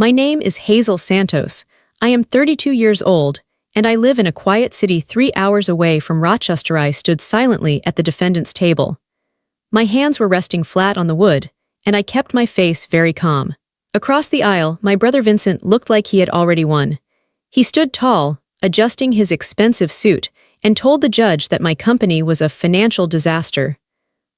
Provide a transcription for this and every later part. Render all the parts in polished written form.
My name is Hazel Santos. I am 32 years old, and I live in a quiet city 3 hours away from Rochester. I stood silently at the defendant's table. My hands were resting flat on the wood, and I kept my face very calm. Across the aisle, my brother Vincent looked like he had already won. He stood tall, adjusting his expensive suit, and told the judge that my company was a financial disaster.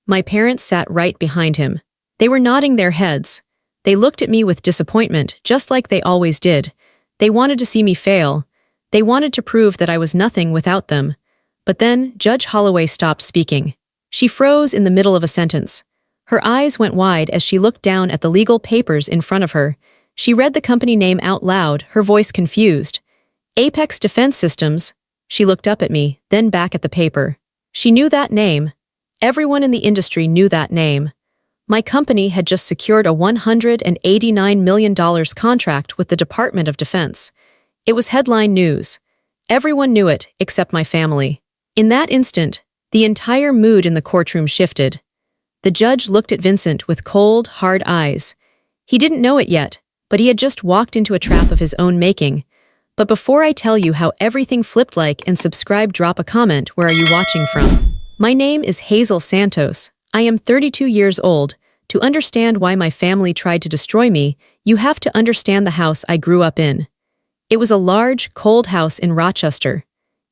My parents sat right behind him. They were nodding their heads. They looked at me with disappointment, just like they always did. They wanted to see me fail. They wanted to prove that I was nothing without them. But then, Judge Holloway stopped speaking. She froze in the middle of a sentence. Her eyes went wide as she looked down at the legal papers in front of her. She read the company name out loud, her voice confused. Apex Defense Systems. She looked up at me, then back at the paper. She knew that name. Everyone in the industry knew that name. My company had just secured a $189 million contract with the Department of Defense. It was headline news. Everyone knew it, except my family. In that instant, the entire mood in the courtroom shifted. The judge looked at Vincent with cold, hard eyes. He didn't know it yet, but he had just walked into a trap of his own making. But before I tell you how everything flipped, like and subscribe, drop a comment. Where are you watching from? My name is Hazel Santos. I am 32 years old. To understand why my family tried to destroy me, you have to understand the house I grew up in. It was a large, cold house in Rochester.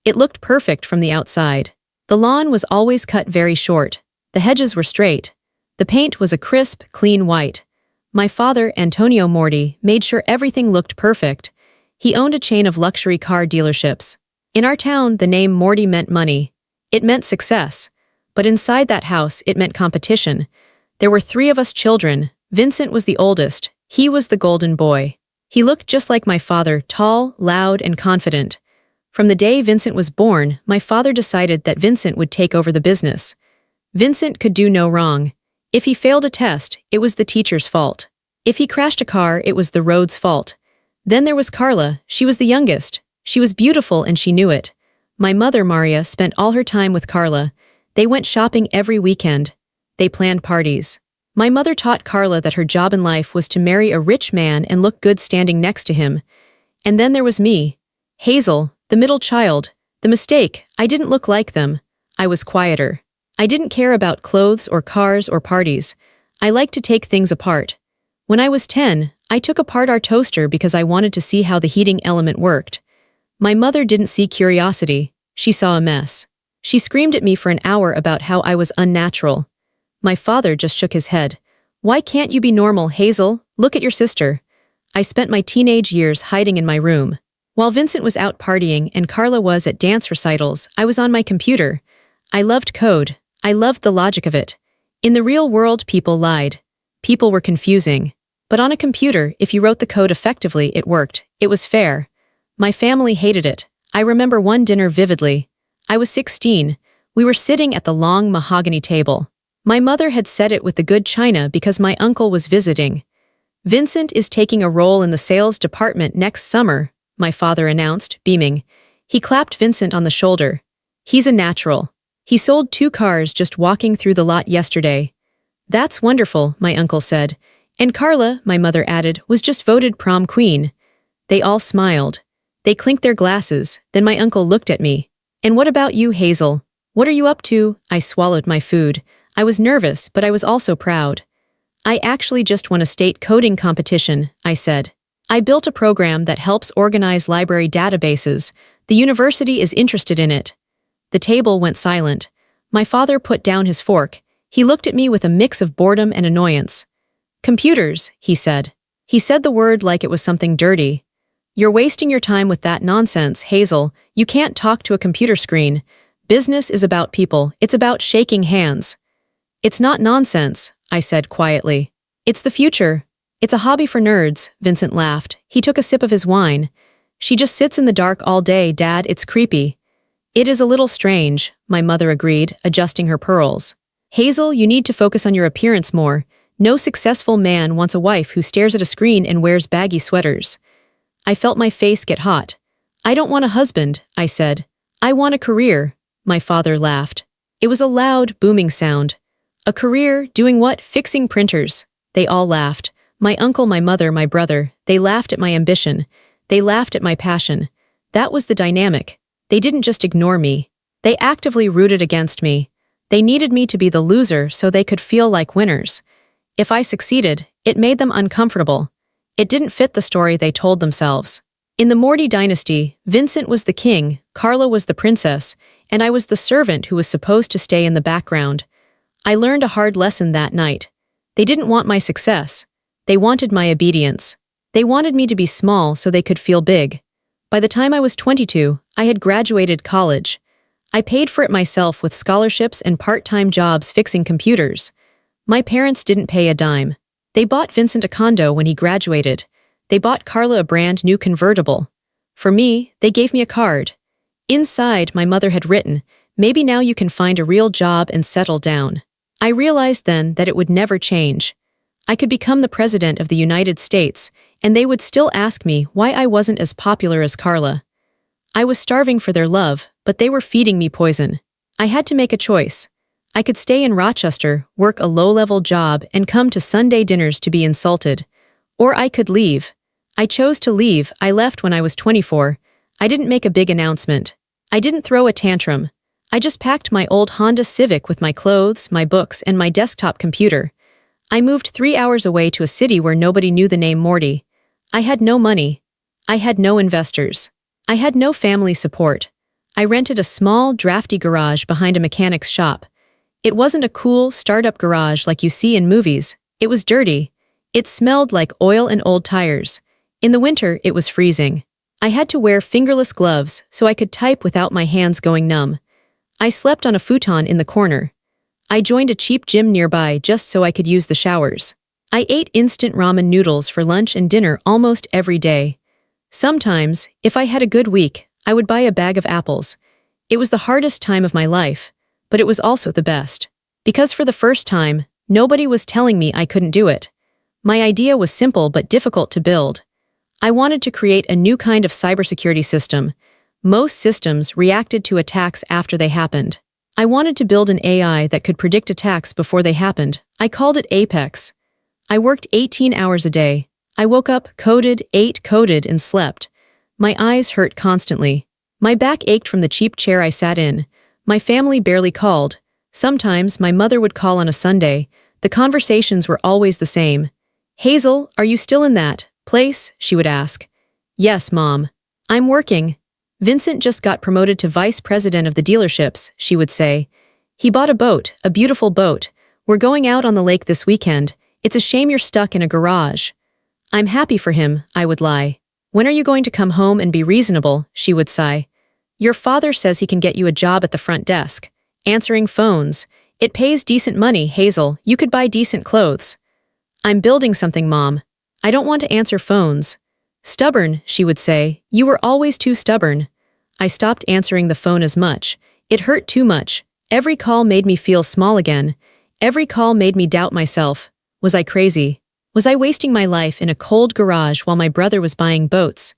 It looked perfect from the outside. The lawn was always cut very short. The hedges were straight. The paint was a crisp, clean white. My father, Antonio Moretti, made sure everything looked perfect. He owned a chain of luxury car dealerships. In our town, the name Moretti meant money. It meant success. But inside that house, it meant competition. There were 3 of us children. Vincent was the oldest. He was the golden boy. He looked just like my father, tall, loud, and confident. From the day Vincent was born, my father decided that Vincent would take over the business. Vincent could do no wrong. If he failed a test, it was the teacher's fault. If he crashed a car, it was the road's fault. Then there was Carla. She was the youngest. She was beautiful and she knew it. My mother, Maria, spent all her time with Carla. They went shopping every weekend. They planned parties. My mother taught Carla that her job in life was to marry a rich man and look good standing next to him. And then there was me, Hazel, the middle child. The mistake, I didn't look like them. I was quieter. I didn't care about clothes or cars or parties. I liked to take things apart. When I was 10, I took apart our toaster because I wanted to see how the heating element worked. My mother didn't see curiosity. She saw a mess. She screamed at me for an hour about how I was unnatural. My father just shook his head. Why can't you be normal, Hazel? Look at your sister. I spent my teenage years hiding in my room. While Vincent was out partying and Carla was at dance recitals, I was on my computer. I loved code. I loved the logic of it. In the real world, people lied. People were confusing. But on a computer, if you wrote the code effectively, it worked. It was fair. My family hated it. I remember one dinner vividly. I was 16. We were sitting at the long mahogany table. My mother had set it with the good china because my uncle was visiting. Vincent is taking a role in the sales department next summer, my father announced, beaming. He clapped Vincent on the shoulder. He's a natural. He sold 2 cars just walking through the lot yesterday. That's wonderful, my uncle said. And Carla, my mother added, was just voted prom queen. They all smiled. They clinked their glasses. Then my uncle looked at me. And what about you, Hazel? What are you up to? I swallowed my food. I was nervous, but I was also proud. I actually just won a state coding competition, I said. I built a program that helps organize library databases. The university is interested in it. The table went silent. My father put down his fork. He looked at me with a mix of boredom and annoyance. Computers, he said. He said the word like it was something dirty. You're wasting your time with that nonsense, Hazel. You can't talk to a computer screen. Business is about people. It's about shaking hands. It's not nonsense, I said quietly. It's the future. It's a hobby for nerds, Vincent laughed. He took a sip of his wine. She just sits in the dark all day, Dad. It's creepy. It is a little strange, my mother agreed, adjusting her pearls. Hazel, you need to focus on your appearance more. No successful man wants a wife who stares at a screen and wears baggy sweaters. I felt my face get hot. I don't want a husband, I said. I want a career, my father laughed. It was a loud, booming sound. A career, doing what? Fixing printers. They all laughed. My uncle, my mother, my brother, they laughed at my ambition. They laughed at my passion. That was the dynamic. They didn't just ignore me. They actively rooted against me. They needed me to be the loser so they could feel like winners. If I succeeded, it made them uncomfortable. It didn't fit the story they told themselves. In the Moretti dynasty, Vincent was the king, Carla was the princess, and I was the servant who was supposed to stay in the background. I learned a hard lesson that night. They didn't want my success. They wanted my obedience. They wanted me to be small so they could feel big. By the time I was 22, I had graduated college. I paid for it myself with scholarships and part-time jobs fixing computers. My parents didn't pay a dime. They bought Vincent a condo when he graduated. They bought Carla a brand new convertible. For me, they gave me a card. Inside, my mother had written, "Maybe now you can find a real job and settle down." I realized then that it would never change. I could become the president of the United States, and they would still ask me why I wasn't as popular as Carla. I was starving for their love, but they were feeding me poison. I had to make a choice. I could stay in Rochester, work a low-level job, and come to Sunday dinners to be insulted. Or I could leave. I chose to leave. I left when I was 24. I didn't make a big announcement. I didn't throw a tantrum. I just packed my old Honda Civic with my clothes, my books, and my desktop computer. I moved 3 hours away to a city where nobody knew the name Moretti. I had no money. I had no investors. I had no family support. I rented a small, drafty garage behind a mechanic's shop. It wasn't a cool, startup garage like you see in movies. It was dirty. It smelled like oil and old tires. In the winter, it was freezing. I had to wear fingerless gloves so I could type without my hands going numb. I slept on a futon in the corner. I joined a cheap gym nearby just so I could use the showers. I ate instant ramen noodles for lunch and dinner almost every day. Sometimes, if I had a good week, I would buy a bag of apples. It was the hardest time of my life, but it was also the best. Because for the first time, nobody was telling me I couldn't do it. My idea was simple but difficult to build. I wanted to create a new kind of cybersecurity system. Most systems reacted to attacks after they happened. I wanted to build an AI that could predict attacks before they happened. I called it Apex. I worked 18 hours a day. I woke up, coded, ate, coded, and slept. My eyes hurt constantly. My back ached from the cheap chair I sat in. My family barely called. Sometimes my mother would call on a Sunday. The conversations were always the same. "Hazel, are you still in that place?" she would ask. "Yes, Mom. I'm working." "Vincent just got promoted to vice president of the dealerships," she would say. "He bought a boat, a beautiful boat. We're going out on the lake this weekend. It's a shame you're stuck in a garage." "I'm happy for him," I would lie. "When are you going to come home and be reasonable?" she would sigh. "Your father says he can get you a job at the front desk. Answering phones. It pays decent money, Hazel. You could buy decent clothes." "I'm building something, Mom. I don't want to answer phones." "Stubborn," she would say. "You were always too stubborn." I stopped answering the phone as much. It hurt too much. Every call made me feel small again. Every call made me doubt myself. Was I crazy? Was I wasting my life in a cold garage while my brother was buying boats?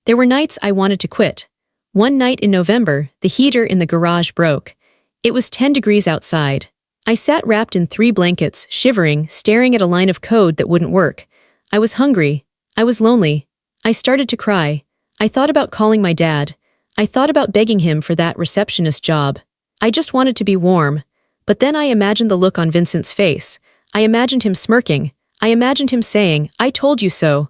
There were nights I wanted to quit. One night in November, the heater in the garage broke. It was 10 degrees outside. I sat wrapped in 3 blankets, shivering, staring at a line of code that wouldn't work. I was hungry. I was lonely. I started to cry. I thought about calling my dad. I thought about begging him for that receptionist job. I just wanted to be warm. But then I imagined the look on Vincent's face. I imagined him smirking. I imagined him saying, "I told you so."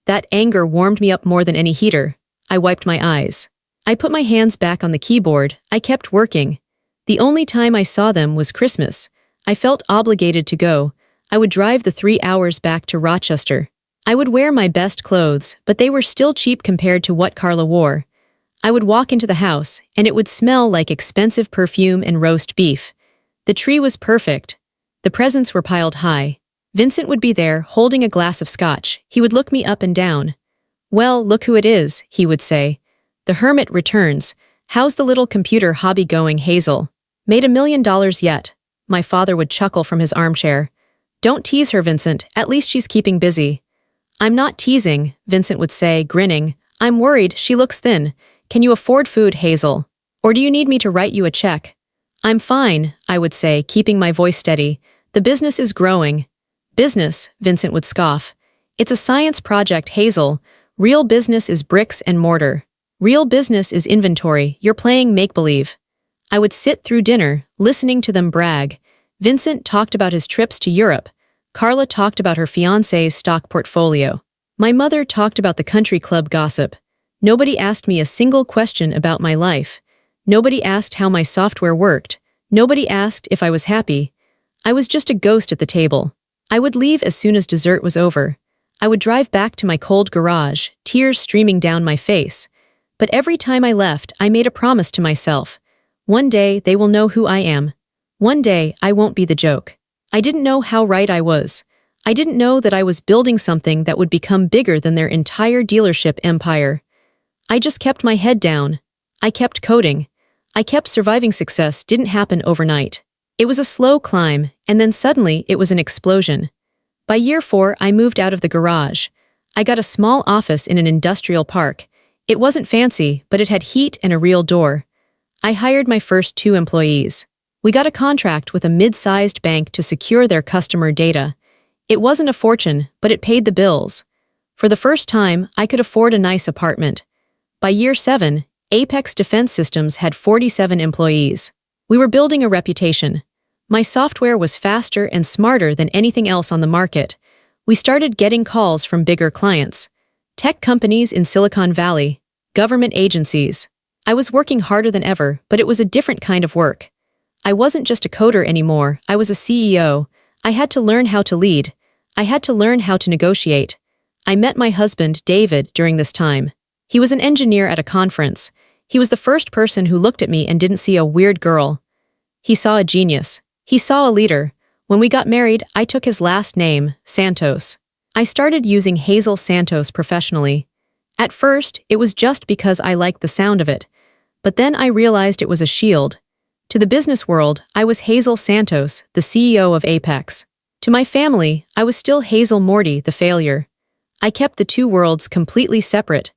That anger warmed me up more than any heater. I wiped my eyes. I put my hands back on the keyboard. I kept working. The only time I saw them was Christmas. I felt obligated to go. I would drive the 3 hours back to Rochester. I would wear my best clothes, but they were still cheap compared to what Carla wore. I would walk into the house, and it would smell like expensive perfume and roast beef. The tree was perfect. The presents were piled high. Vincent would be there, holding a glass of scotch. He would look me up and down. "Well, look who it is," he would say. "The hermit returns. How's the little computer hobby going, Hazel? Made $1 million yet?" My father would chuckle from his armchair. "Don't tease her, Vincent. At least she's keeping busy." "I'm not teasing," Vincent would say, grinning. "I'm worried. She looks thin. Can you afford food, Hazel? Or do you need me to write you a check?" "I'm fine," I would say, keeping my voice steady. "The business is growing." "Business," Vincent would scoff. It's a science project, Hazel. Real business is bricks and mortar. Real business is inventory. You're playing make-believe. I would sit through dinner, listening to them brag. Vincent talked about his trips to Europe. Carla talked about her fiancé's stock portfolio. My mother talked about the country club gossip. Nobody asked me a single question about my life. Nobody asked how my software worked. Nobody asked if I was happy. I was just a ghost at the table. I would leave as soon as dessert was over. I would drive back to my cold garage, tears streaming down my face. But every time I left, I made a promise to myself. One day, they will know who I am. One day, I won't be the joke. I didn't know how right I was. I didn't know that I was building something that would become bigger than their entire dealership empire. I just kept my head down. I kept coding. I kept surviving. Success didn't happen overnight. It was a slow climb, and then suddenly it was an explosion. By year 4, I moved out of the garage. I got a small office in an industrial park. It wasn't fancy, but it had heat and a real door. I hired my first 2 employees. We got a contract with a mid-sized bank to secure their customer data. It wasn't a fortune, but it paid the bills. For the first time, I could afford a nice apartment. By year 7, Apex Defense Systems had 47 employees. We were building a reputation. My software was faster and smarter than anything else on the market. We started getting calls from bigger clients. Tech companies in Silicon Valley, government agencies. I was working harder than ever, but it was a different kind of work. I wasn't just a coder anymore, I was a CEO. I had to learn how to lead. I had to learn how to negotiate. I met my husband, David, during this time. He was an engineer at a conference. He was the first person who looked at me and didn't see a weird girl. He saw a genius. He saw a leader. When we got married, I took his last name, Santos. I started using Hazel Santos professionally. At first, it was just because I liked the sound of it. But then I realized it was a shield. To the business world, I was Hazel Santos, the CEO of Apex. To my family, I was still Hazel Moretti, the failure. I kept the 2 worlds completely separate.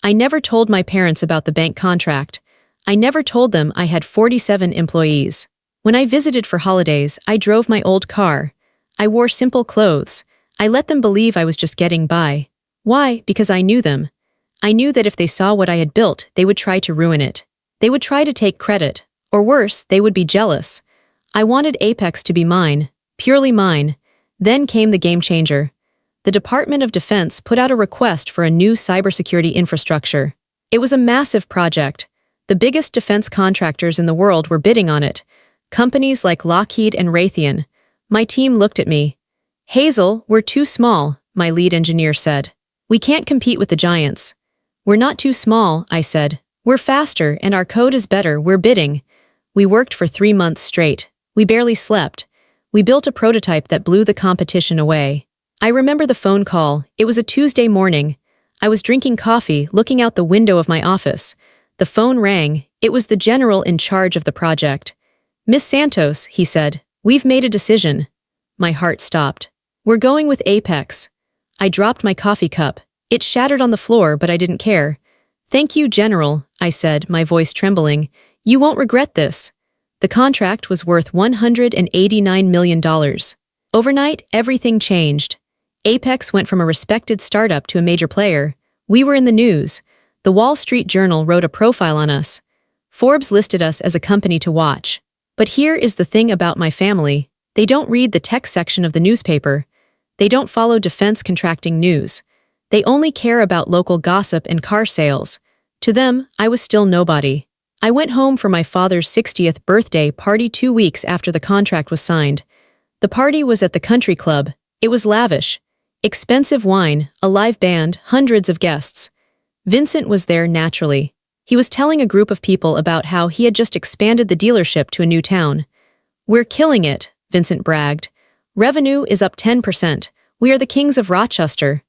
I never told my parents about the bank contract. I never told them I had 47 employees. When I visited for holidays, I drove my old car. I wore simple clothes. I let them believe I was just getting by. Why? Because I knew them. I knew that if they saw what I had built, they would try to ruin it. They would try to take credit. Or worse, they would be jealous. I wanted Apex to be mine, purely mine. Then came the game changer. The Department of Defense put out a request for a new cybersecurity infrastructure. It was a massive project. The biggest defense contractors in the world were bidding on it. Companies like Lockheed and Raytheon. My team looked at me. Hazel, we're too small, my lead engineer said. We can't compete with the giants. We're not too small, I said. We're faster and our code is better, we're bidding. We worked for 3 months straight. We barely slept. We built a prototype that blew the competition away. I remember the phone call. It was a Tuesday morning. I was drinking coffee, looking out the window of my office. The phone rang. It was the general in charge of the project. Miss Santos, he said, we've made a decision. My heart stopped. We're going with Apex. I dropped my coffee cup. It shattered on the floor, but I didn't care. Thank you, General, I said, my voice trembling. You won't regret this. The contract was worth $189 million. Overnight, everything changed. Apex went from a respected startup to a major player. We were in the news. The Wall Street Journal wrote a profile on us. Forbes listed us as a company to watch. But here is the thing about my family. They don't read the tech section of the newspaper. They don't follow defense contracting news. They only care about local gossip and car sales. To them, I was still nobody. I went home for my father's 60th birthday party 2 weeks after the contract was signed. The party was at the country club. It was lavish. Expensive wine, a live band, hundreds of guests. Vincent was there naturally. He was telling a group of people about how he had just expanded the dealership to a new town. We're killing it, Vincent bragged. Revenue is up 10%. We are the kings of Rochester.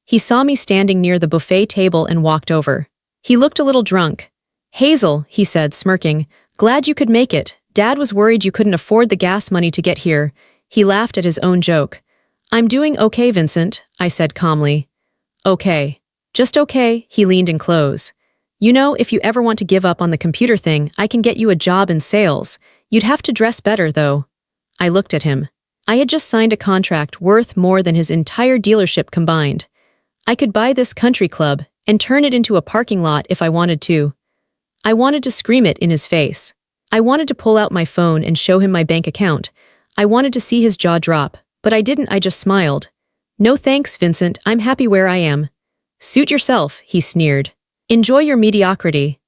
He saw me standing near the buffet table and walked over. He looked a little drunk. Hazel, he said, smirking, glad you could make it. Dad was worried you couldn't afford the gas money to get here. He laughed at his own joke. I'm doing okay, Vincent, I said calmly. Okay. Just okay, he leaned in close. You know, if you ever want to give up on the computer thing, I can get you a job in sales. You'd have to dress better, though. I looked at him. I had just signed a contract worth more than his entire dealership combined. I could buy this country club and turn it into a parking lot if I wanted to. I wanted to scream it in his face. I wanted to pull out my phone and show him my bank account. I wanted to see his jaw drop, but I didn't. I just smiled. "No thanks, Vincent, I'm happy where I am." "Suit yourself," he sneered. "Enjoy your mediocrity."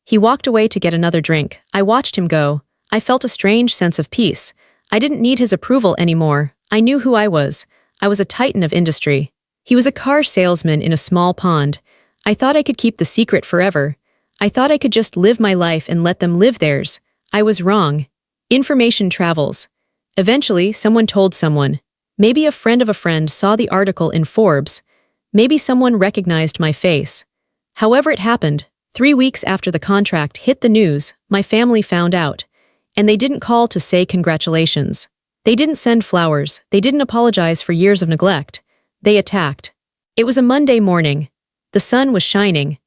He walked away to get another drink. I watched him go. I felt a strange sense of peace. I didn't need his approval anymore. I knew who I was. I was a titan of industry. He was a car salesman in a small pond. I thought I could keep the secret forever. I thought I could just live my life and let them live theirs. I was wrong. Information travels. Eventually, someone told someone. Maybe a friend of a friend saw the article in Forbes. Maybe someone recognized my face. However it happened, 3 weeks after the contract hit the news, my family found out. And they didn't call to say congratulations. They didn't send flowers. They didn't apologize for years of neglect. They attacked. It was a Monday morning. The sun was shining.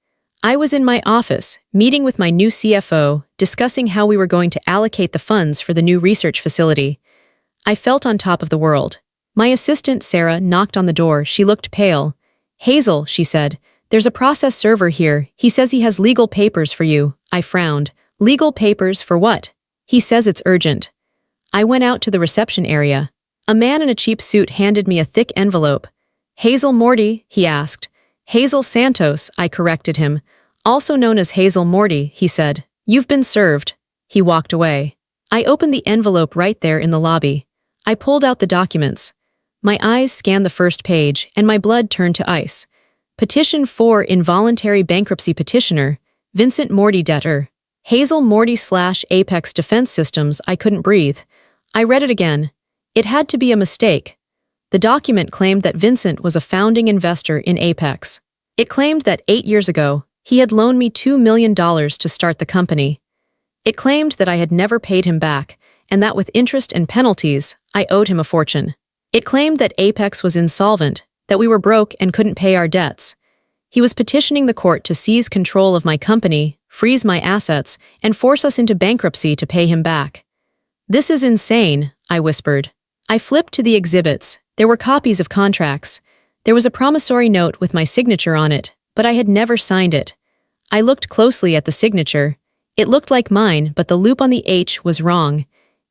I was in my office, meeting with my new CFO, discussing how we were going to allocate the funds for the new research facility. I felt on top of the world. My assistant, Sarah, knocked on the door. She looked pale. "Hazel," she said, "there's a process server here. He says he has legal papers for you." I frowned. "Legal papers for what?" "He says it's urgent." I went out to the reception area. A man in a cheap suit handed me a thick envelope. "Hazel Moretti?" he asked. "Hazel Santos," I corrected him. "Also known as Hazel Moretti," he said. "You've been served." He walked away. I opened the envelope right there in the lobby. I pulled out the documents. My eyes scanned the first page, and my blood turned to ice. Petition for involuntary bankruptcy petitioner, Vincent Moretti debtor. Hazel Moretti/Apex Defense Systems. I couldn't breathe. I read it again. It had to be a mistake. The document claimed that Vincent was a founding investor in Apex. It claimed that 8 years ago, he had loaned me $2 million to start the company. It claimed that I had never paid him back, and that with interest and penalties, I owed him a fortune. It claimed that Apex was insolvent, that we were broke and couldn't pay our debts. He was petitioning the court to seize control of my company, freeze my assets, and force us into bankruptcy to pay him back. "This is insane," I whispered. I flipped to the exhibits. There were copies of contracts. There was a promissory note with my signature on it, but I had never signed it. I looked closely at the signature. It looked like mine, but the loop on the H was wrong.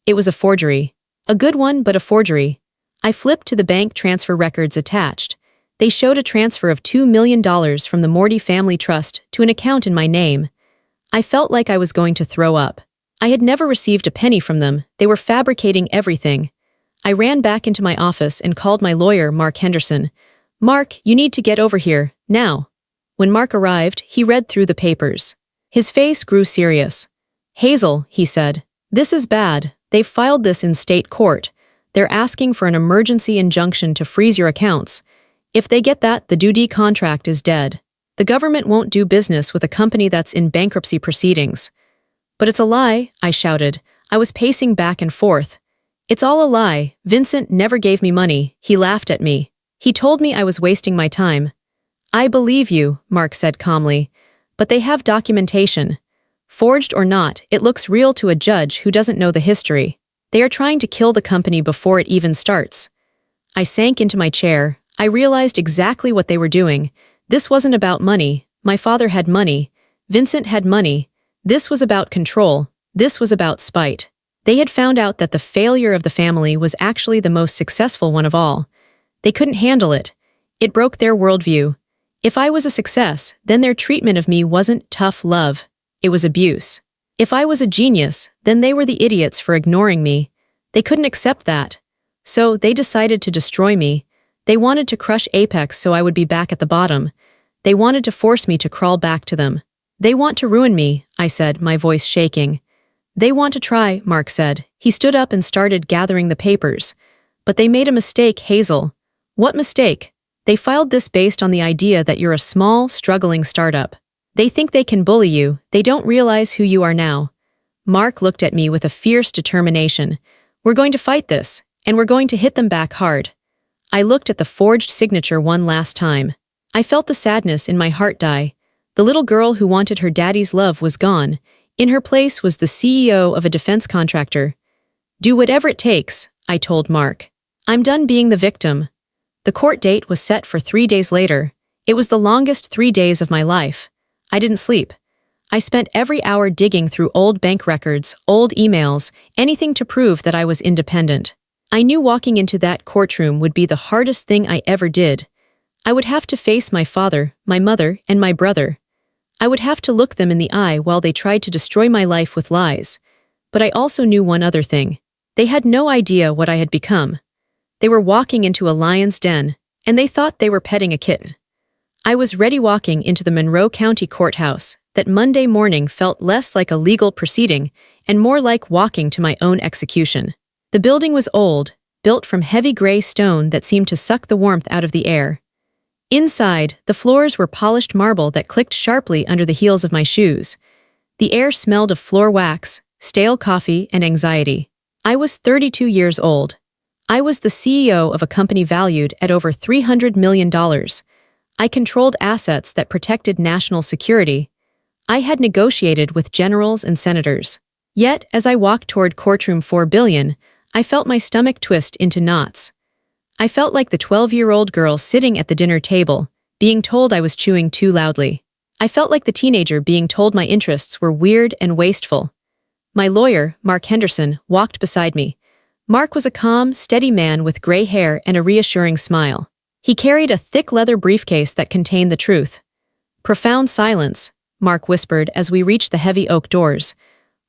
It was a forgery. A good one, but a forgery. I flipped to the bank transfer records attached. They showed a transfer of $2 million from the Moretti Family Trust to an account in my name. I felt like I was going to throw up. I had never received a penny from them. They were fabricating everything. I ran back into my office and called my lawyer, Mark Henderson. "Mark, you need to get over here, now." When Mark arrived, he read through the papers. His face grew serious. "Hazel," he said, "this is bad. They've filed this in state court. They're asking for an emergency injunction to freeze your accounts. If they get that, the duty contract is dead. The government won't do business with a company that's in bankruptcy proceedings." "But it's a lie," I shouted. I was pacing back and forth. "It's all a lie. Vincent never gave me money." He laughed at me. He told me I was wasting my time. "I believe you," Mark said calmly. "But they have documentation. Forged or not, it looks real to a judge who doesn't know the history. They are trying to kill the company before it even starts." I sank into my chair. I realized exactly what they were doing. This wasn't about money. My father had money. Vincent had money. This was about control. This was about spite. They had found out that the failure of the family was actually the most successful one of all. They couldn't handle it. It broke their worldview. If I was a success, then their treatment of me wasn't tough love. It was abuse. If I was a genius, then they were the idiots for ignoring me. They couldn't accept that. So they decided to destroy me. They wanted to crush Apex so I would be back at the bottom. They wanted to force me to crawl back to them. "They want to ruin me," I said, my voice shaking. "They want to try," Mark said. He stood up and started gathering the papers. "But they made a mistake, Hazel." "What mistake?" "They filed this based on the idea that you're a small, struggling startup. They think they can bully you. They don't realize who you are now." Mark looked at me with a fierce determination. "We're going to fight this, and we're going to hit them back hard." I looked at the forged signature one last time. I felt the sadness in my heart die. The little girl who wanted her daddy's love was gone. In her place was the CEO of a defense contractor. "Do whatever it takes," I told Mark. I'm done being the victim. The court date was set for 3 days later. It was the longest 3 days of my life. I didn't sleep. I spent every hour digging through old bank records, old emails, anything to prove that I was independent. I knew walking into that courtroom would be the hardest thing I ever did. I would have to face my father, my mother, and my brother. I would have to look them in the eye while they tried to destroy my life with lies. But I also knew one other thing. They had no idea what I had become. They were walking into a lion's den, and they thought they were petting a kitten. I was ready walking into the Monroe County Courthouse. That Monday morning felt less like a legal proceeding and more like walking to my own execution. The building was old, built from heavy gray stone that seemed to suck the warmth out of the air. Inside, the floors were polished marble that clicked sharply under the heels of my shoes. The air smelled of floor wax, stale coffee, and anxiety. I was 32 years old. I was the CEO of a company valued at over $300 million. I controlled assets that protected national security. I had negotiated with generals and senators. Yet, as I walked toward courtroom 4 billion, I felt my stomach twist into knots. I felt like the 12-year-old girl sitting at the dinner table, being told I was chewing too loudly. I felt like the teenager being told my interests were weird and wasteful. My lawyer, Mark Henderson, walked beside me. Mark was a calm, steady man with gray hair and a reassuring smile. He carried a thick leather briefcase that contained the truth. Profound silence, Mark whispered as we reached the heavy oak doors.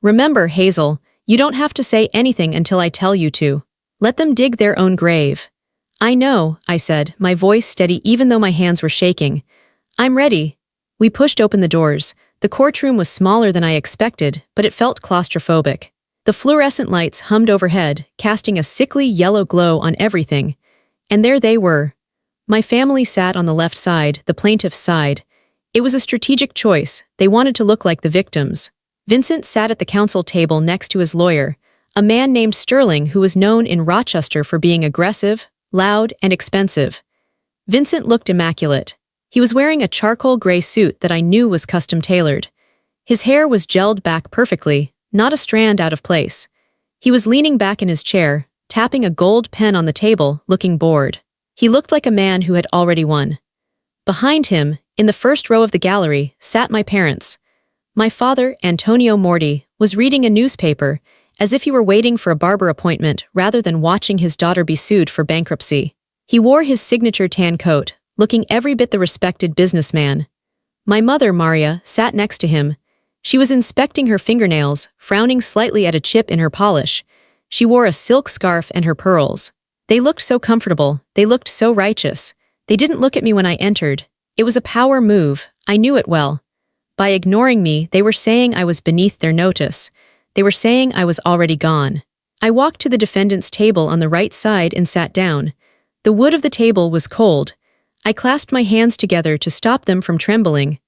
Remember, Hazel, you don't have to say anything until I tell you to. Let them dig their own grave. I know, I said, my voice steady even though my hands were shaking. I'm ready. We pushed open the doors. The courtroom was smaller than I expected, but it felt claustrophobic. The fluorescent lights hummed overhead, casting a sickly yellow glow on everything. And there they were. My family sat on the left side, the plaintiff's side. It was a strategic choice. They wanted to look like the victims. Vincent sat at the counsel table next to his lawyer, a man named Sterling who was known in Rochester for being aggressive, loud, and expensive. Vincent looked immaculate. He was wearing a charcoal gray suit that I knew was custom-tailored. His hair was gelled back perfectly, not a strand out of place. He was leaning back in his chair, tapping a gold pen on the table, looking bored. He looked like a man who had already won. Behind him, in the first row of the gallery, sat my parents. My father, Antonio Moretti, was reading a newspaper, as if he were waiting for a barber appointment rather than watching his daughter be sued for bankruptcy. He wore his signature tan coat, looking every bit the respected businessman. My mother, Maria, sat next to him. She was inspecting her fingernails, frowning slightly at a chip in her polish. She wore a silk scarf and her pearls. They looked so comfortable, they looked so righteous. They didn't look at me when I entered. It was a power move, I knew it well. By ignoring me, they were saying I was beneath their notice. They were saying I was already gone. I walked to the defendant's table on the right side and sat down. The wood of the table was cold. I clasped my hands together to stop them from trembling.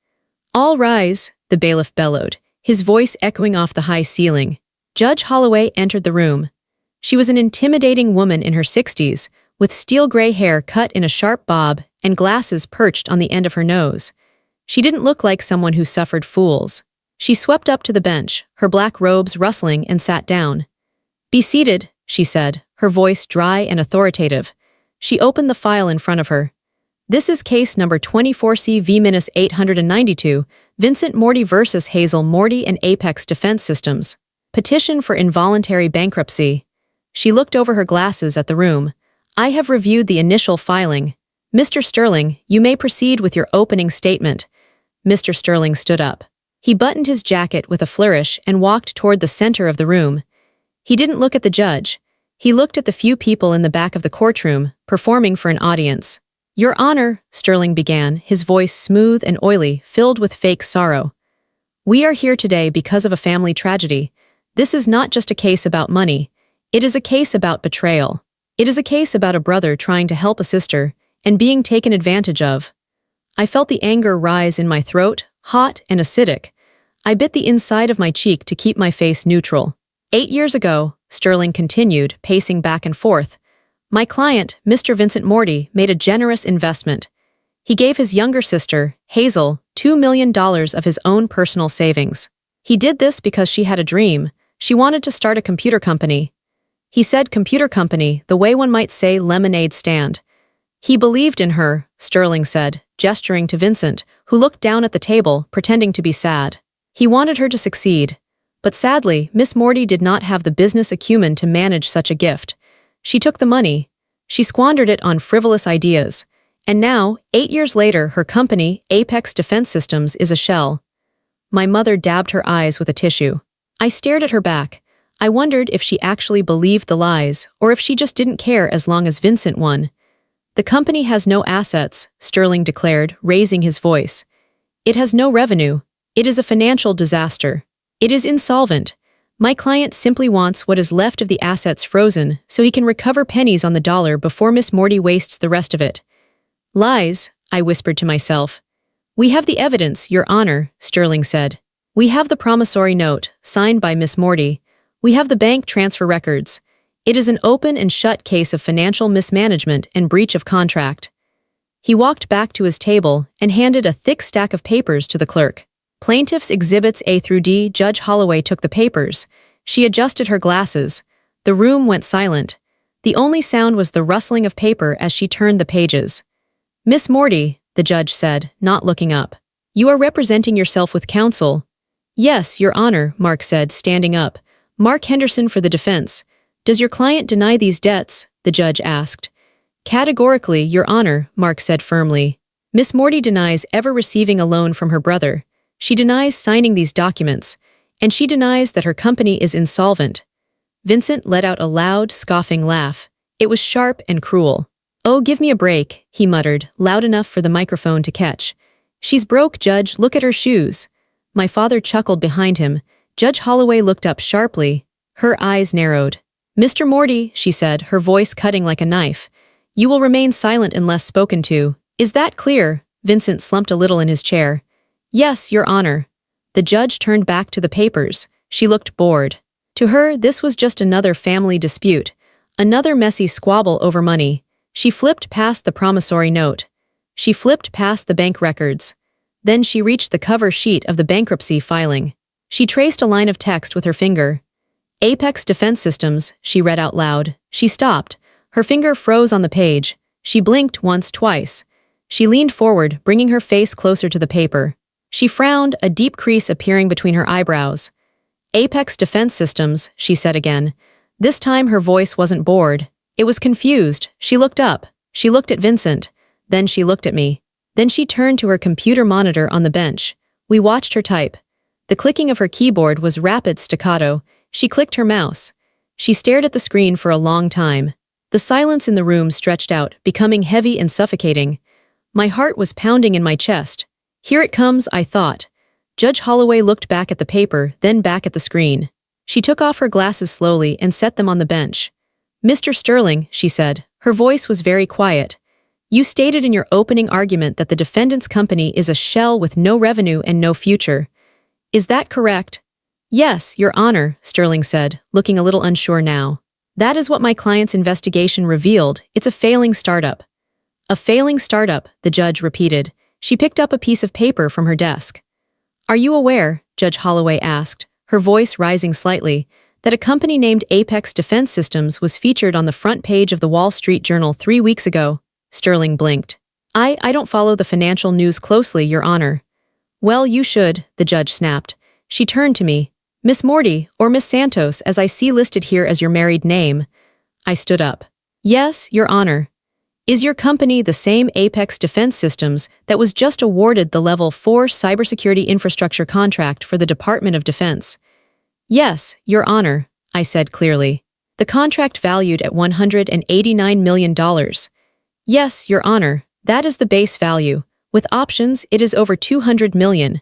All rise, the bailiff bellowed, his voice echoing off the high ceiling. Judge Holloway entered the room. She was an intimidating woman in her 60s, with steel gray hair cut in a sharp bob and glasses perched on the end of her nose. She didn't look like someone who suffered fools. She swept up to the bench, her black robes rustling, and sat down. Be seated, she said, her voice dry and authoritative. She opened the file in front of her. This is case number 24CV-892, Vincent Moretti versus Hazel Moretti and Apex Defense Systems. Petition for involuntary bankruptcy. She looked over her glasses at the room. I have reviewed the initial filing. Mr. Sterling, you may proceed with your opening statement. Mr. Sterling stood up. He buttoned his jacket with a flourish and walked toward the center of the room. He didn't look at the judge. He looked at the few people in the back of the courtroom, performing for an audience. Your Honor, Sterling began, his voice smooth and oily, filled with fake sorrow. We are here today because of a family tragedy. This is not just a case about money. It is a case about betrayal. It is a case about a brother trying to help a sister and being taken advantage of. I felt the anger rise in my throat, hot and acidic. I bit the inside of my cheek to keep my face neutral. 8 years ago, Sterling continued, pacing back and forth, my client, Mr. Vincent Moretti, made a generous investment. He gave his younger sister, Hazel, $2 million of his own personal savings. He did this because she had a dream. She wanted to start a computer company. He said computer company, the way one might say lemonade stand. He believed in her, Sterling said, gesturing to Vincent, who looked down at the table, pretending to be sad. He wanted her to succeed. But sadly, Miss Moretti did not have the business acumen to manage such a gift. She took the money. She squandered it on frivolous ideas. And now, 8 years later, her company, Apex Defense Systems, is a shell. My mother dabbed her eyes with a tissue. I stared at her back. I wondered if she actually believed the lies, or if she just didn't care as long as Vincent won. The company has no assets, Sterling declared, raising his voice. It has no revenue. It is a financial disaster. It is insolvent. My client simply wants what is left of the assets frozen so he can recover pennies on the dollar before Miss Moretti wastes the rest of it. Lies, I whispered to myself. We have the evidence, Your Honor, Sterling said. We have the promissory note, signed by Miss Moretti. We have the bank transfer records. It is an open and shut case of financial mismanagement and breach of contract. He walked back to his table and handed a thick stack of papers to the clerk. Plaintiff's Exhibits A through D. Judge Holloway took the papers. She adjusted her glasses. The room went silent. The only sound was the rustling of paper as she turned the pages. Miss Moretti, the judge said, not looking up. You are representing yourself with counsel. Yes, Your Honor, Mark said, standing up. Mark Henderson for the defense. Does your client deny these debts? The judge asked. Categorically, Your Honor, Mark said firmly. Miss Moretti denies ever receiving a loan from her brother. She denies signing these documents. And she denies that her company is insolvent. Vincent let out a loud, scoffing laugh. It was sharp and cruel. Oh, give me a break, he muttered, loud enough for the microphone to catch. She's broke, Judge, look at her shoes. My father chuckled behind him. Judge Holloway looked up sharply. Her eyes narrowed. Mr. Moretti, she said, her voice cutting like a knife. You will remain silent unless spoken to. Is that clear? Vincent slumped a little in his chair. Yes, Your Honor. The judge turned back to the papers. She looked bored. To her, this was just another family dispute. Another messy squabble over money. She flipped past the promissory note. She flipped past the bank records. Then she reached the cover sheet of the bankruptcy filing. She traced a line of text with her finger. Apex Defense Systems, she read out loud. She stopped. Her finger froze on the page. She blinked once, twice. She leaned forward, bringing her face closer to the paper. She frowned, a deep crease appearing between her eyebrows. Apex Defense Systems, she said again. This time her voice wasn't bored. It was confused. She looked up. She looked at Vincent. Then she looked at me. Then she turned to her computer monitor on the bench. We watched her type. The clicking of her keyboard was rapid staccato. She clicked her mouse. She stared at the screen for a long time. The silence in the room stretched out, becoming heavy and suffocating. My heart was pounding in my chest. Here it comes, I thought. Judge Holloway looked back at the paper, then back at the screen. She took off her glasses slowly and set them on the bench. Mr. Sterling, she said. Her voice was very quiet. You stated in your opening argument that the defendant's company is a shell with no revenue and no future. Is that correct? Yes, Your Honor, Sterling said, looking a little unsure now. That is what my client's investigation revealed. It's a failing startup. A failing startup, the judge repeated. She picked up a piece of paper from her desk. Are you aware, Judge Holloway asked, her voice rising slightly, that a company named Apex Defense Systems was featured on the front page of the Wall Street Journal 3 weeks ago? Sterling blinked. I don't follow the financial news closely, Your Honor. Well, you should, the judge snapped. She turned to me. Miss Moretti, or Miss Santos, as I see listed here as your married name. I stood up. Yes, Your Honor. Is your company the same Apex Defense Systems that was just awarded the Level 4 cybersecurity infrastructure contract for the Department of Defense? Yes, Your Honor, I said clearly. The contract valued at $189 million. Yes, Your Honor, that is the base value. With options, it is over $200 million.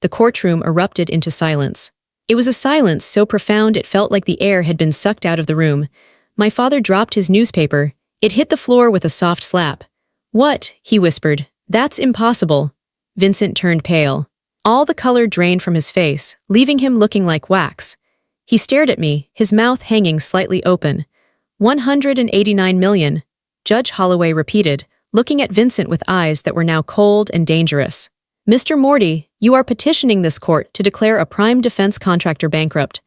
The courtroom erupted into silence. It was a silence so profound it felt like the air had been sucked out of the room. My father dropped his newspaper. It hit the floor with a soft slap. What? He whispered. That's impossible. Vincent turned pale. All the color drained from his face, leaving him looking like wax. He stared at me, his mouth hanging slightly open. $189 million. Judge Holloway repeated, looking at Vincent with eyes that were now cold and dangerous. Mr. Moretti, you are petitioning this court to declare a prime defense contractor bankrupt.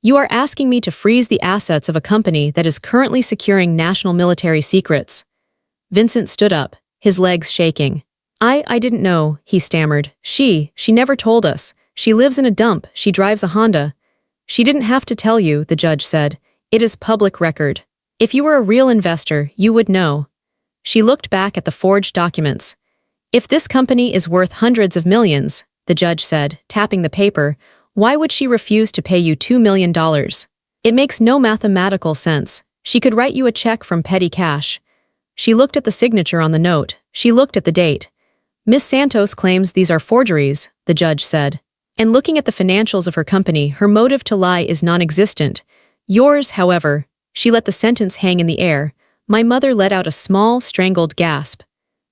You are asking me to freeze the assets of a company that is currently securing national military secrets. Vincent stood up, his legs shaking. I didn't know, he stammered. She never told us. She lives in a dump, she drives a Honda. She didn't have to tell you, the judge said. It is public record. If you were a real investor, you would know. She looked back at the forged documents. If this company is worth hundreds of millions, the judge said, tapping the paper, why would she refuse to pay you $2 million? It makes no mathematical sense. She could write you a check from petty cash. She looked at the signature on the note. She looked at the date. Miss Santos claims these are forgeries, the judge said. And looking at the financials of her company, her motive to lie is non-existent. Yours, however, she let the sentence hang in the air. My mother let out a small, strangled gasp.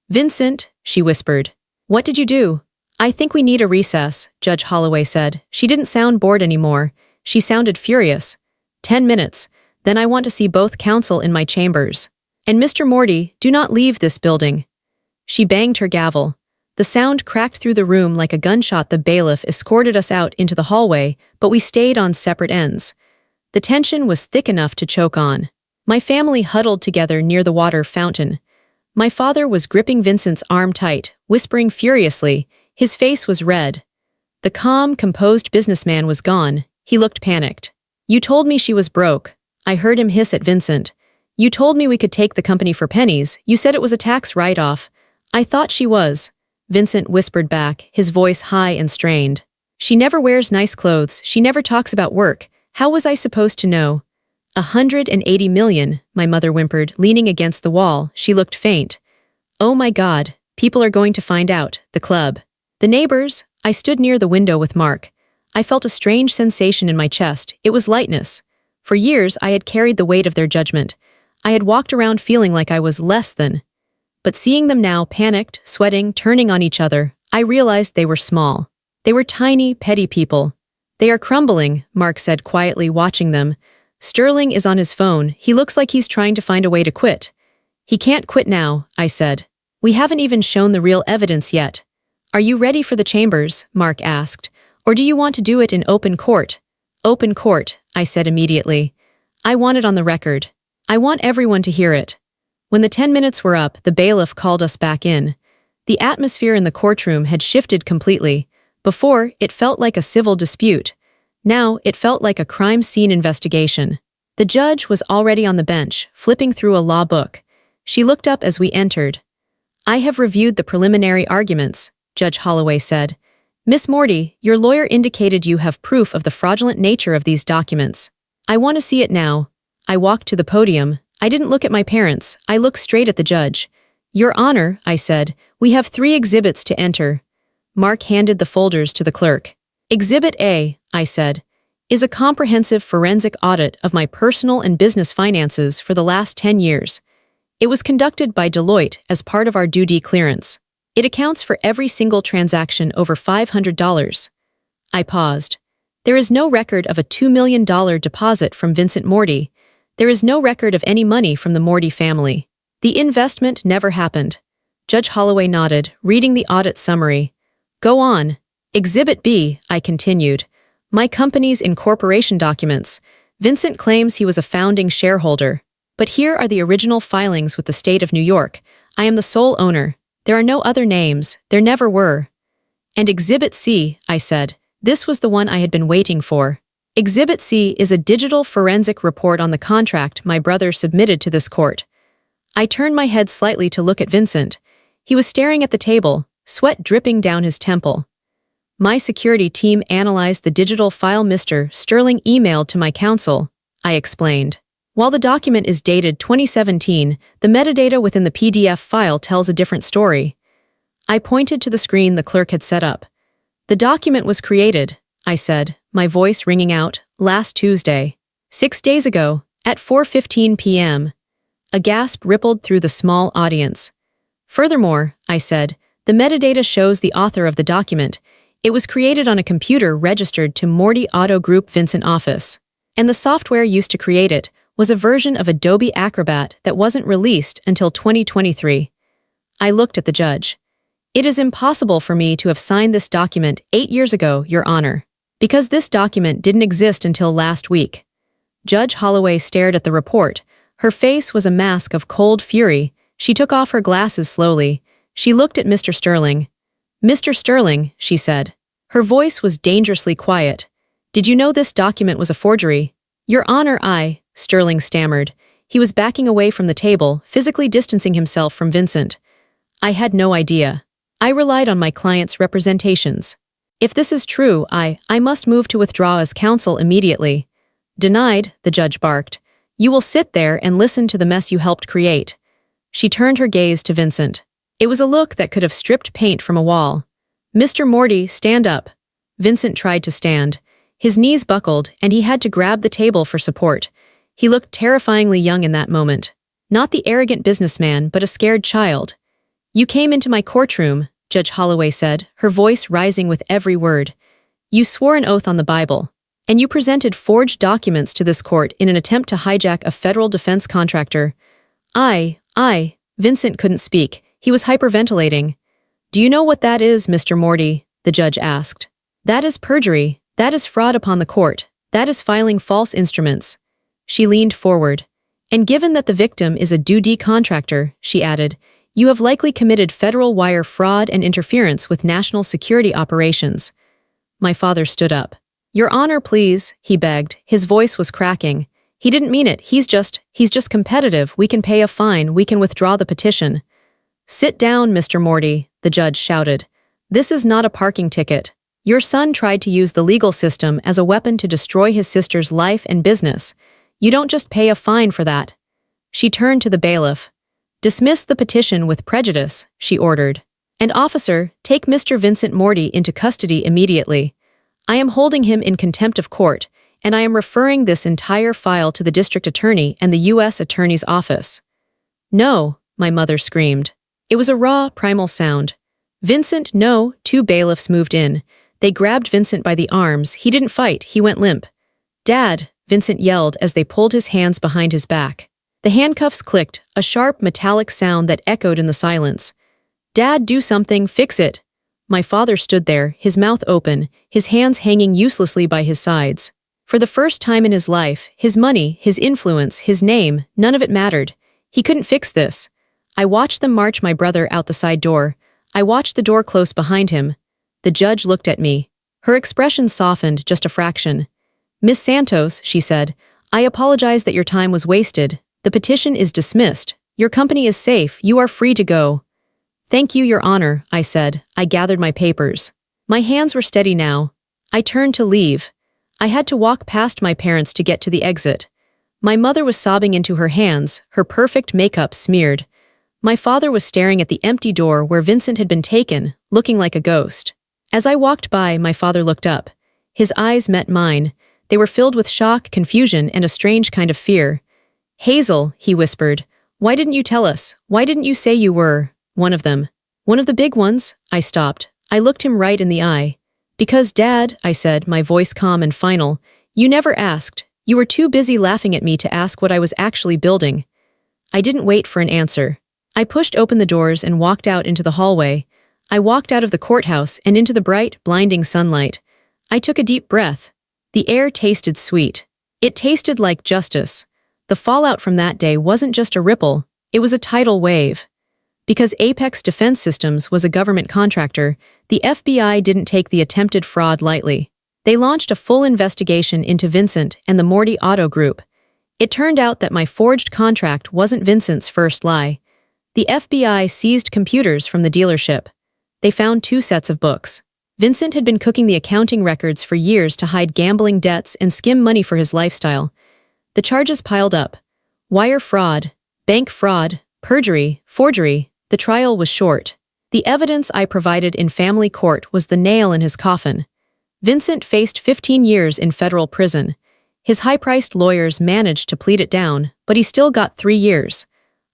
Vincent, she whispered. What did you do? I think we need a recess, Judge Holloway said. She didn't sound bored anymore. She sounded furious. 10 minutes. Then I want to see both counsel in my chambers. And Mr. Moretti, do not leave this building. She banged her gavel. The sound cracked through the room like a gunshot. The bailiff escorted us out into the hallway, but we stayed on separate ends. The tension was thick enough to choke on. My family huddled together near the water fountain. My father was gripping Vincent's arm tight, whispering furiously. His face was red. The calm, composed businessman was gone. He looked panicked. You told me she was broke. I heard him hiss at Vincent. You told me we could take the company for pennies. You said it was a tax write-off. I thought she was. Vincent whispered back, his voice high and strained. She never wears nice clothes. She never talks about work. How was I supposed to know? 180 million, my mother whimpered, leaning against the wall. She looked faint. Oh my God, people are going to find out. The club. The neighbors. I stood near the window with Mark. I felt a strange sensation in my chest. It was lightness. For years, I had carried the weight of their judgment. I had walked around feeling like I was less than. But seeing them now, panicked, sweating, turning on each other, I realized they were small. They were tiny, petty people. They are crumbling, Mark said quietly, watching them. Sterling is on his phone. He looks like he's trying to find a way to quit. He can't quit now, I said. We haven't even shown the real evidence yet. Are you ready for the chambers? Mark asked. Or do you want to do it in open court? Open court, I said immediately. I want it on the record. I want everyone to hear it. When the 10 minutes were up, the bailiff called us back in. The atmosphere in the courtroom had shifted completely. Before, it felt like a civil dispute. Now, it felt like a crime scene investigation. The judge was already on the bench, flipping through a law book. She looked up as we entered. I have reviewed the preliminary arguments, Judge Holloway said. Miss Moretti, your lawyer indicated you have proof of the fraudulent nature of these documents. I want to see it now. I walked to the podium. I didn't look at my parents. I looked straight at the judge. Your Honor, I said, we have 3 exhibits to enter. Mark handed the folders to the clerk. Exhibit A, I said, is a comprehensive forensic audit of my personal and business finances for the last 10 years. It was conducted by Deloitte as part of our due clearance. It accounts for every single transaction over $500. I paused. There is no record of a $2 million deposit from Vincent Moretti. There is no record of any money from the Moretti family. The investment never happened. Judge Holloway nodded, reading the audit summary. Go on. Exhibit B, I continued. My company's incorporation documents. Vincent claims he was a founding shareholder. But here are the original filings with the state of New York. I am the sole owner. There are no other names. There never were. And Exhibit C, I said. This was the one I had been waiting for. Exhibit C is a digital forensic report on the contract my brother submitted to this court. I turned my head slightly to look at Vincent. He was staring at the table, sweat dripping down his temple. My security team analyzed the digital file Mr. Sterling emailed to my counsel, I explained. While the document is dated 2017, the metadata within the PDF file tells a different story. I pointed to the screen the clerk had set up. The document was created, I said, my voice ringing out, last Tuesday. 6 days ago, at 4:15 p.m. A gasp rippled through the small audience. Furthermore, I said, the metadata shows the author of the document. It was created on a computer registered to Moretti Auto Group Vincent office. And the software used to create it was a version of Adobe Acrobat that wasn't released until 2023. I looked at the judge. It is impossible for me to have signed this document 8 years ago, Your Honor. Because this document didn't exist until last week. Judge Holloway stared at the report. Her face was a mask of cold fury. She took off her glasses slowly. She looked at Mr. Sterling. "Mr. Sterling," she said. Her voice was dangerously quiet. "Did you know this document was a forgery?" "Your Honor, Sterling stammered. He was backing away from the table, physically distancing himself from Vincent. "I had no idea. I relied on my client's representations. If this is true, I must move to withdraw as counsel immediately." "Denied," the judge barked. "You will sit there and listen to the mess you helped create." She turned her gaze to Vincent. It was a look that could have stripped paint from a wall. "Mr. Moretti, stand up." Vincent tried to stand. His knees buckled, and he had to grab the table for support. He looked terrifyingly young in that moment. Not the arrogant businessman, but a scared child. "You came into my courtroom," Judge Holloway said, her voice rising with every word. "You swore an oath on the Bible. And you presented forged documents to this court in an attempt to hijack a federal defense contractor." Vincent couldn't speak. He was hyperventilating. "Do you know what that is, Mr. Moretti?" the judge asked. "That is perjury. That is fraud upon the court. That is filing false instruments." She leaned forward. "And given that the victim is a 2D contractor," she added, "you have likely committed federal wire fraud and interference with national security operations." My father stood up. "Your Honor, please," he begged. His voice was cracking. "He didn't mean it. He's just competitive. We can pay a fine. We can withdraw the petition." "Sit down, Mr. Moretti," the judge shouted. "This is not a parking ticket. Your son tried to use the legal system as a weapon to destroy his sister's life and business. You don't just pay a fine for that." She turned to the bailiff. "Dismiss the petition with prejudice," she ordered. "And officer, take Mr. Vincent Moretti into custody immediately. I am holding him in contempt of court, and I am referring this entire file to the district attorney and the U.S. Attorney's office." "No," my mother screamed. It was a raw, primal sound. "Vincent, no." Two bailiffs moved in. They grabbed Vincent by the arms. He didn't fight. He went limp. "Dad," Vincent yelled as they pulled his hands behind his back. The handcuffs clicked, a sharp, metallic sound that echoed in the silence. "Dad, do something, fix it." My father stood there, his mouth open, his hands hanging uselessly by his sides. For the first time in his life, his money, his influence, his name, none of it mattered. He couldn't fix this. I watched them march my brother out the side door. I watched the door close behind him. The judge looked at me. Her expression softened just a fraction. "Miss Santos," she said, "I apologize that your time was wasted. The petition is dismissed. Your company is safe. You are free to go." "Thank you, Your Honor," I said. I gathered my papers. My hands were steady now. I turned to leave. I had to walk past my parents to get to the exit. My mother was sobbing into her hands, her perfect makeup smeared. My father was staring at the empty door where Vincent had been taken, looking like a ghost. As I walked by, my father looked up. His eyes met mine. They were filled with shock, confusion, and a strange kind of fear. "Hazel," he whispered, "why didn't you tell us? Why didn't you say you were one of them?" "One of the big ones?" I stopped. I looked him right in the eye. "Because, Dad," I said, my voice calm and final, "you never asked. You were too busy laughing at me to ask what I was actually building." I didn't wait for an answer. I pushed open the doors and walked out into the hallway. I walked out of the courthouse and into the bright, blinding sunlight. I took a deep breath. The air tasted sweet. It tasted like justice. The fallout from that day wasn't just a ripple, it was a tidal wave. Because Apex Defense Systems was a government contractor, the FBI didn't take the attempted fraud lightly. They launched a full investigation into Vincent and the Moretti Auto Group. It turned out that my forged contract wasn't Vincent's first lie. The FBI seized computers from the dealership. They found 2 sets of books. Vincent had been cooking the accounting records for years to hide gambling debts and skim money for his lifestyle. The charges piled up. Wire fraud, bank fraud, perjury, forgery. The trial was short. The evidence I provided in family court was the nail in his coffin. Vincent faced 15 years in federal prison. His high-priced lawyers managed to plead it down, but he still got 3 years.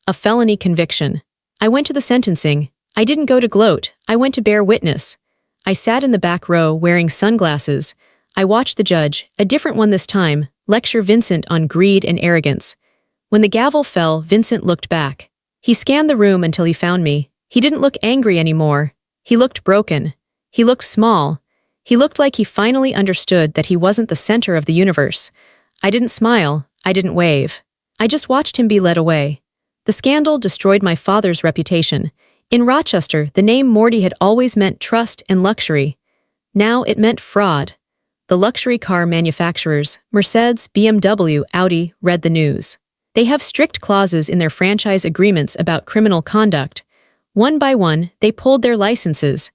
A felony conviction. I went to the sentencing. I didn't go to gloat. I went to bear witness. I sat in the back row wearing sunglasses. I watched the judge, a different one this time, lecture Vincent on greed and arrogance. When the gavel fell, Vincent looked back. He scanned the room until he found me. He didn't look angry anymore. He looked broken. He looked small. He looked like he finally understood that he wasn't the center of the universe. I didn't smile, I didn't wave. I just watched him be led away. The scandal destroyed my father's reputation. In Rochester, the name Moretti had always meant trust and luxury. Now it meant fraud. The luxury car manufacturers, Mercedes, BMW, Audi, read the news. They have strict clauses in their franchise agreements about criminal conduct. One by one, they pulled their licenses.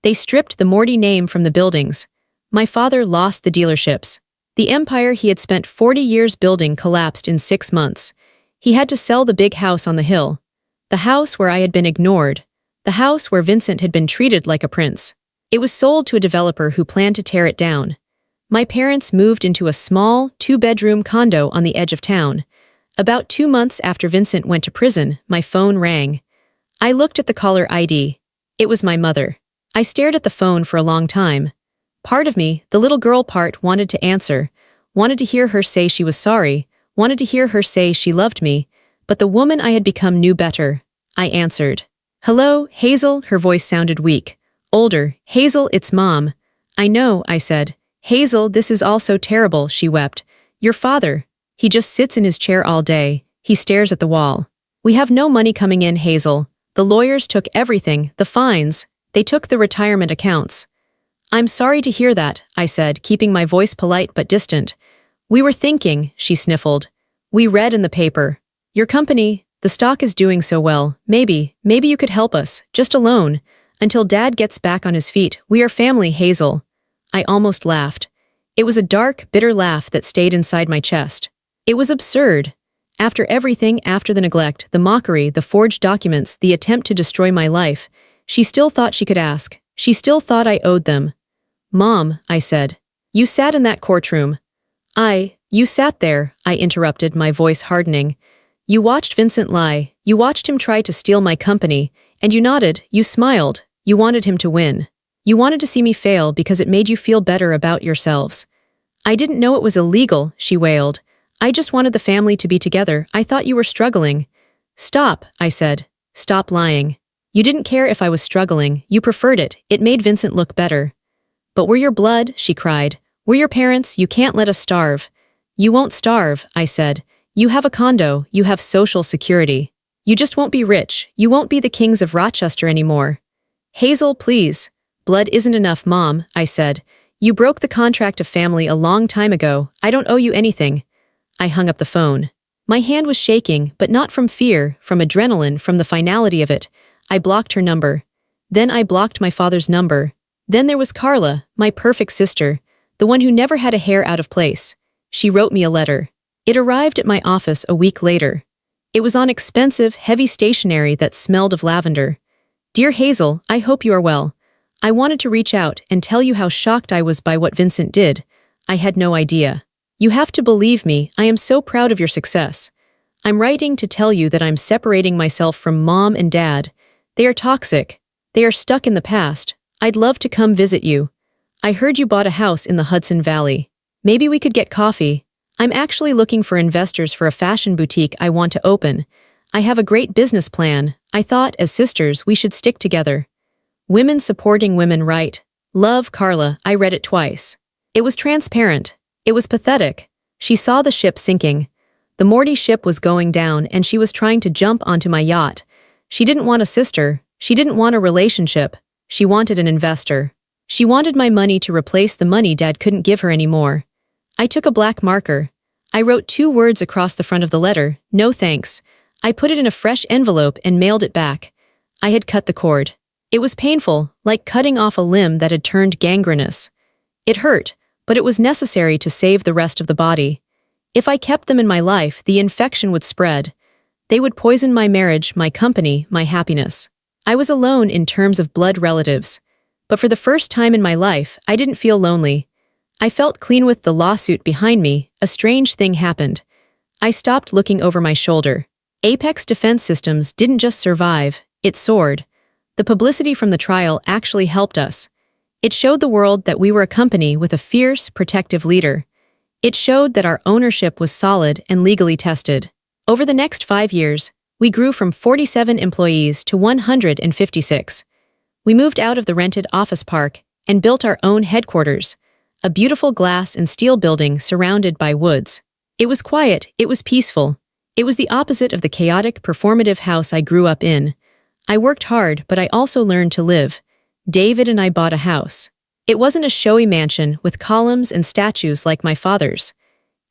They stripped the Moretti name from the buildings. My father lost the dealerships. The empire he had spent 40 years building collapsed in 6 months. He had to sell the big house on the hill. The house where I had been ignored. The house where Vincent had been treated like a prince. It was sold to a developer who planned to tear it down. My parents moved into a small, 2-bedroom condo on the edge of town. About 2 months after Vincent went to prison, my phone rang. I looked at the caller ID. It was my mother. I stared at the phone for a long time. Part of me, the little girl part, wanted to answer, wanted to hear her say she was sorry, wanted to hear her say she loved me, but the woman I had become knew better. I answered. "Hello, Hazel," her voice sounded weak. Older. "Hazel, it's Mom." "I know," I said. "Hazel, this is all so terrible," she wept. "Your father. He just sits in his chair all day. He stares at the wall. We have no money coming in, Hazel. The lawyers took everything, the fines. They took the retirement accounts." "I'm sorry to hear that," I said, keeping my voice polite but distant. "We were thinking," she sniffled. "We read in the paper. Your company, the stock is doing so well. Maybe you could help us, just a loan. Until Dad gets back on his feet, we are family, Hazel." I almost laughed. It was a dark, bitter laugh that stayed inside my chest. It was absurd. After everything, after the neglect, the mockery, the forged documents, the attempt to destroy my life, she still thought she could ask. She still thought I owed them. "Mom," I said. "You sat in that courtroom." You sat there," I interrupted, my voice hardening. "You watched Vincent lie. You watched him try to steal my company, and you nodded, you smiled. You wanted him to win. You wanted to see me fail because it made you feel better about yourselves." "I didn't know it was illegal," she wailed. "I just wanted the family to be together. I thought you were struggling." "Stop," I said. "Stop lying. You didn't care if I was struggling. You preferred it. It made Vincent look better." "But we're your blood," she cried. "We're your parents. You can't let us starve." "You won't starve," I said. "You have a condo. You have social security. You just won't be rich. You won't be the kings of Rochester anymore." "Hazel, please." "Blood isn't enough, Mom," I said. "You broke the contract of family a long time ago. I don't owe you anything." I hung up the phone. My hand was shaking, but not from fear, from adrenaline, from the finality of it. I blocked her number. Then I blocked my father's number. Then there was Carla, my perfect sister, the one who never had a hair out of place. She wrote me a letter. It arrived at my office a week later. It was on expensive, heavy stationery that smelled of lavender. "Dear Hazel, I hope you are well. I wanted to reach out and tell you how shocked I was by what Vincent did. I had no idea. You have to believe me, I am so proud of your success. I'm writing to tell you that I'm separating myself from Mom and Dad. They are toxic. They are stuck in the past. I'd love to come visit you. I heard you bought a house in the Hudson Valley. Maybe we could get coffee. I'm actually looking for investors for a fashion boutique I want to open. I have a great business plan. I thought, as sisters, we should stick together. Women supporting women, right? Love, Carla." I read it twice. It was transparent. It was pathetic. She saw the ship sinking. The Moretti ship was going down, and she was trying to jump onto my yacht. She didn't want a sister. She didn't want a relationship. She wanted an investor. She wanted my money to replace the money Dad couldn't give her anymore. I took a black marker. I wrote 2 words across the front of the letter, "No thanks." I put it in a fresh envelope and mailed it back. I had cut the cord. It was painful, like cutting off a limb that had turned gangrenous. It hurt, but it was necessary to save the rest of the body. If I kept them in my life, the infection would spread. They would poison my marriage, my company, my happiness. I was alone in terms of blood relatives. But for the first time in my life, I didn't feel lonely. I felt clean. With the lawsuit behind me, a strange thing happened. I stopped looking over my shoulder. Apex Defense Systems didn't just survive, it soared. The publicity from the trial actually helped us. It showed the world that we were a company with a fierce, protective leader. It showed that our ownership was solid and legally tested. Over the next 5 years, we grew from 47 employees to 156. We moved out of the rented office park and built our own headquarters, a beautiful glass and steel building surrounded by woods. It was quiet, it was peaceful. It was the opposite of the chaotic, performative house I grew up in. I worked hard, but I also learned to live. David and I bought a house. It wasn't a showy mansion with columns and statues like my father's.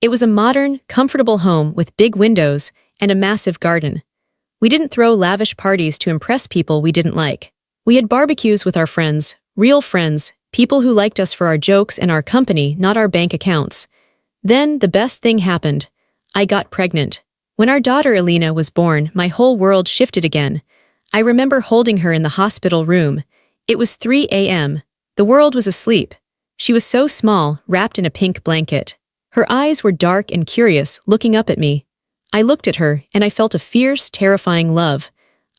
It was a modern, comfortable home with big windows and a massive garden. We didn't throw lavish parties to impress people we didn't like. We had barbecues with our friends, real friends, people who liked us for our jokes and our company, not our bank accounts. Then, the best thing happened. I got pregnant. When our daughter Alina was born, my whole world shifted again. I remember holding her in the hospital room. It was 3 a.m. The world was asleep. She was so small, wrapped in a pink blanket. Her eyes were dark and curious, looking up at me. I looked at her, and I felt a fierce, terrifying love.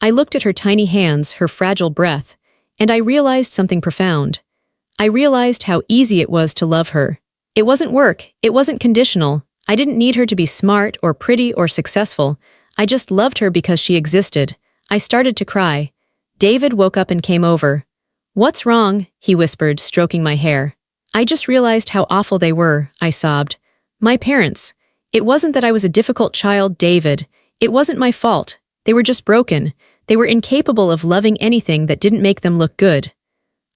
I looked at her tiny hands, her fragile breath, and I realized something profound. I realized how easy it was to love her. It wasn't work, it wasn't conditional. I didn't need her to be smart or pretty or successful. I just loved her because she existed. I started to cry. David woke up and came over. "What's wrong?" he whispered, stroking my hair. "I just realized how awful they were," I sobbed. "My parents. It wasn't that I was a difficult child, David. It wasn't my fault. They were just broken. They were incapable of loving anything that didn't make them look good."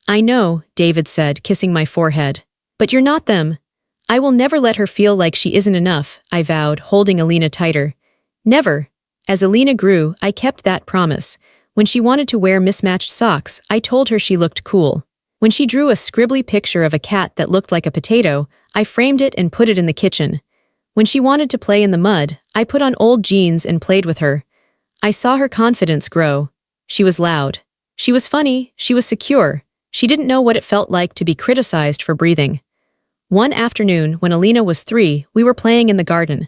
"I know," David said, kissing my forehead. "But you're not them." "I will never let her feel like she isn't enough," I vowed, holding Alina tighter. "Never." As Alina grew, I kept that promise. When she wanted to wear mismatched socks, I told her she looked cool. When she drew a scribbly picture of a cat that looked like a potato, I framed it and put it in the kitchen. When she wanted to play in the mud, I put on old jeans and played with her. I saw her confidence grow. She was loud. She was funny, she was secure. She didn't know what it felt like to be criticized for breathing. One afternoon, when Alina was 3, we were playing in the garden.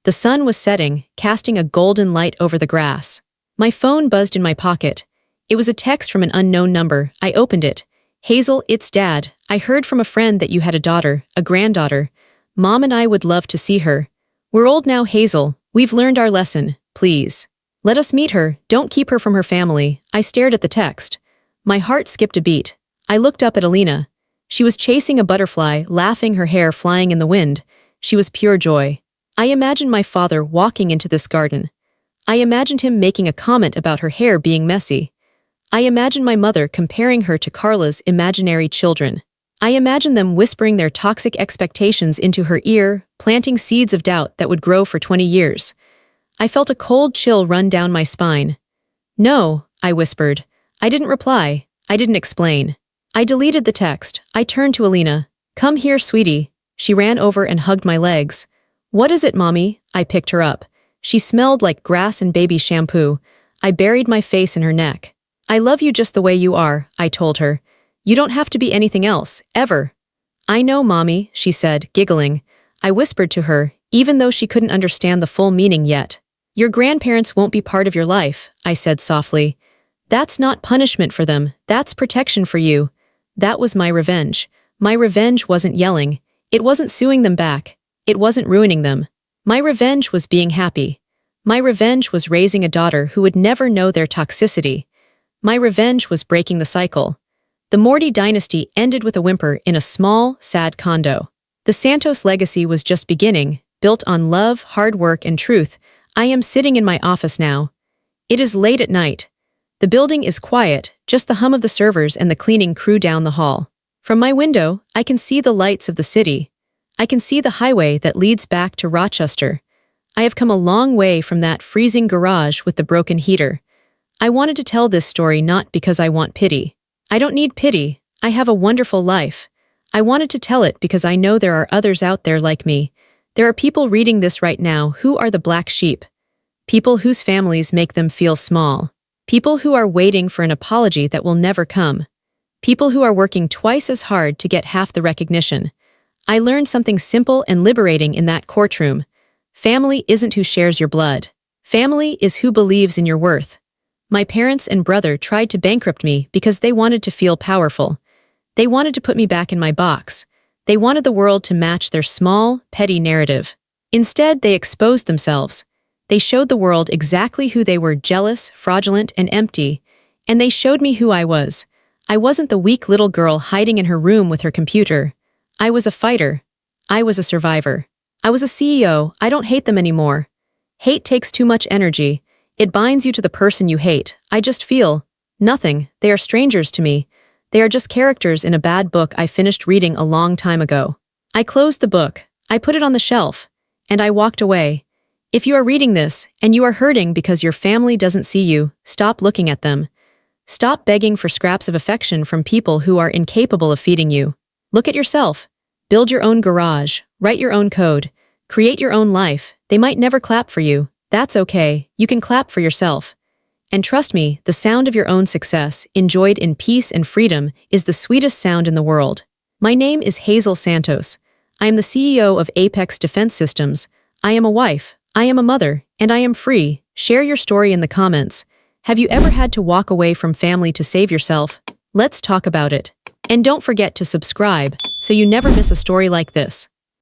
The sun was setting, casting a golden light over the grass. My phone buzzed in my pocket. It was a text from an unknown number. I opened it. "Hazel, it's Dad. I heard from a friend that you had a daughter, a granddaughter. Mom and I would love to see her. We're old now, Hazel. We've learned our lesson. Please. Let us meet her. Don't keep her from her family." I stared at the text. My heart skipped a beat. I looked up at Alina. She was chasing a butterfly, laughing, her hair flying in the wind. She was pure joy. I imagined my father walking into this garden. I imagined him making a comment about her hair being messy. I imagined my mother comparing her to Carla's imaginary children. I imagined them whispering their toxic expectations into her ear, planting seeds of doubt that would grow for 20 years. I felt a cold chill run down my spine. "No," I whispered. I didn't reply. I didn't explain. I deleted the text. I turned to Alina. "Come here, sweetie." She ran over and hugged my legs. "What is it, Mommy?" I picked her up. She smelled like grass and baby shampoo. I buried my face in her neck. "I love you just the way you are," I told her. "You don't have to be anything else, ever." "I know, Mommy," she said, giggling. I whispered to her, even though she couldn't understand the full meaning yet. "Your grandparents won't be part of your life," I said softly. "That's not punishment for them, that's protection for you." That was my revenge. My revenge wasn't yelling. It wasn't suing them back. It wasn't ruining them. My revenge was being happy. My revenge was raising a daughter who would never know their toxicity. My revenge was breaking the cycle. The Moretti dynasty ended with a whimper in a small, sad condo. The Santos legacy was just beginning, built on love, hard work, and truth. I am sitting in my office now. It is late at night. The building is quiet, just the hum of the servers and the cleaning crew down the hall. From my window, I can see the lights of the city. I can see the highway that leads back to Rochester. I have come a long way from that freezing garage with the broken heater. I wanted to tell this story not because I want pity. I don't need pity. I have a wonderful life. I wanted to tell it because I know there are others out there like me. There are people reading this right now who are the black sheep. People whose families make them feel small. People who are waiting for an apology that will never come. People who are working twice as hard to get half the recognition. I learned something simple and liberating in that courtroom. Family isn't who shares your blood. Family is who believes in your worth. My parents and brother tried to bankrupt me because they wanted to feel powerful. They wanted to put me back in my box. They wanted the world to match their small, petty narrative. Instead, they exposed themselves. They showed the world exactly who they were: jealous, fraudulent, and empty. And they showed me who I was. I wasn't the weak little girl hiding in her room with her computer. I was a fighter. I was a survivor. I was a CEO. I don't hate them anymore. Hate takes too much energy. It binds you to the person you hate. I just feel nothing. They are strangers to me. They are just characters in a bad book I finished reading a long time ago. I closed the book. I put it on the shelf. And I walked away. If you are reading this, and you are hurting because your family doesn't see you, stop looking at them. Stop begging for scraps of affection from people who are incapable of feeding you. Look at yourself. Build your own garage. Write your own code. Create your own life. They might never clap for you. That's okay. You can clap for yourself. And trust me, the sound of your own success, enjoyed in peace and freedom, is the sweetest sound in the world. My name is Hazel Santos. I am the CEO of Apex Defense Systems. I am a wife. I am a mother. And I am free. Share your story in the comments. Have you ever had to walk away from family to save yourself? Let's talk about it. And don't forget to subscribe so you never miss a story like this.